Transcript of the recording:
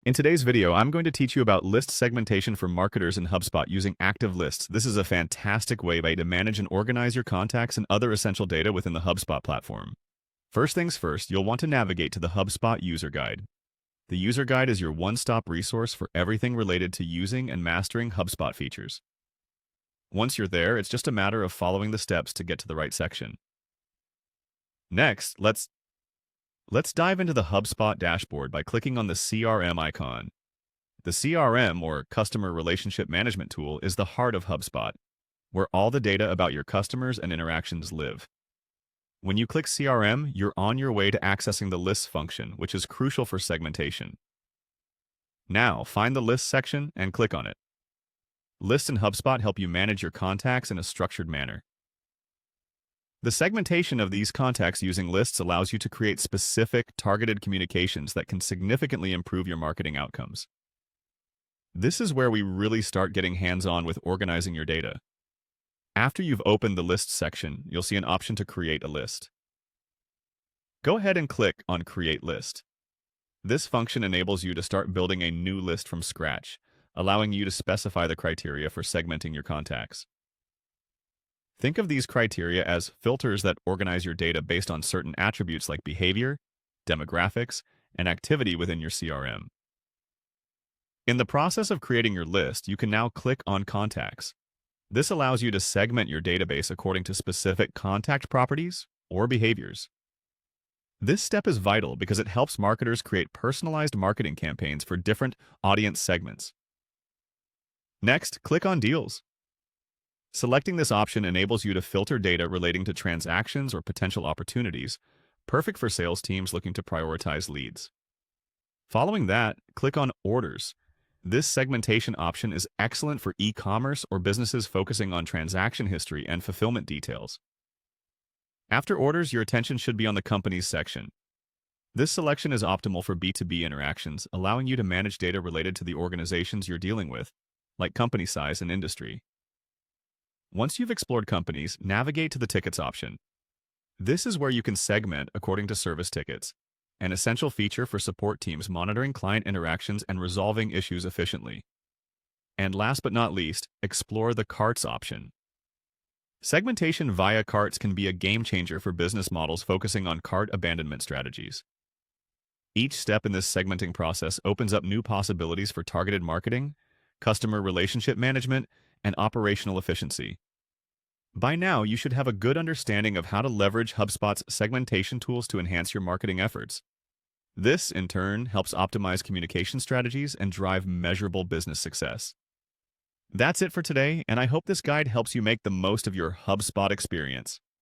In today's video, I'm going to teach you about list segmentation for marketers in HubSpot using active lists. This is a fantastic way to manage and organize your contacts and other essential data within the HubSpot platform. First things first, you'll want to navigate to the HubSpot User Guide. The User Guide is your one-stop resource for everything related to using and mastering HubSpot features. Once you're there, it's just a matter of following the steps to get to the right section. Next, let's dive into the HubSpot dashboard by clicking on the CRM icon. The CRM, or Customer Relationship Management tool, is the heart of HubSpot, where all the data about your customers and interactions live. When you click CRM, you're on your way to accessing the Lists function, which is crucial for segmentation. Now, find the Lists section and click on it. Lists in HubSpot help you manage your contacts in a structured manner. The segmentation of these contacts using lists allows you to create specific, targeted communications that can significantly improve your marketing outcomes. This is where we really start getting hands-on with organizing your data. After you've opened the Lists section, you'll see an option to create a list. Go ahead and click on Create List. This function enables you to start building a new list from scratch, allowing you to specify the criteria for segmenting your contacts. Think of these criteria as filters that organize your data based on certain attributes like behavior, demographics, and activity within your CRM. In the process of creating your list, you can now click on Contacts. This allows you to segment your database according to specific contact properties or behaviors. This step is vital because it helps marketers create personalized marketing campaigns for different audience segments. Next, click on Deals. Selecting this option enables you to filter data relating to transactions or potential opportunities, perfect for sales teams looking to prioritize leads. Following that, click on Orders. This segmentation option is excellent for e-commerce or businesses focusing on transaction history and fulfillment details. After orders, your attention should be on the Companies section. This selection is optimal for B2B interactions, allowing you to manage data related to the organizations you're dealing with, like company size and industry. Once you've explored companies, navigate to the Tickets option. This is where you can segment according to service tickets, an essential feature for support teams monitoring client interactions and resolving issues efficiently. And last but not least, explore the Carts option. Segmentation via carts can be a game changer for business models focusing on cart abandonment strategies. Each step in this segmenting process opens up new possibilities for targeted marketing, customer relationship management, and operational efficiency. By now, you should have a good understanding of how to leverage HubSpot's segmentation tools to enhance your marketing efforts. This, in turn, helps optimize communication strategies and drive measurable business success. That's it for today, and I hope this guide helps you make the most of your HubSpot experience.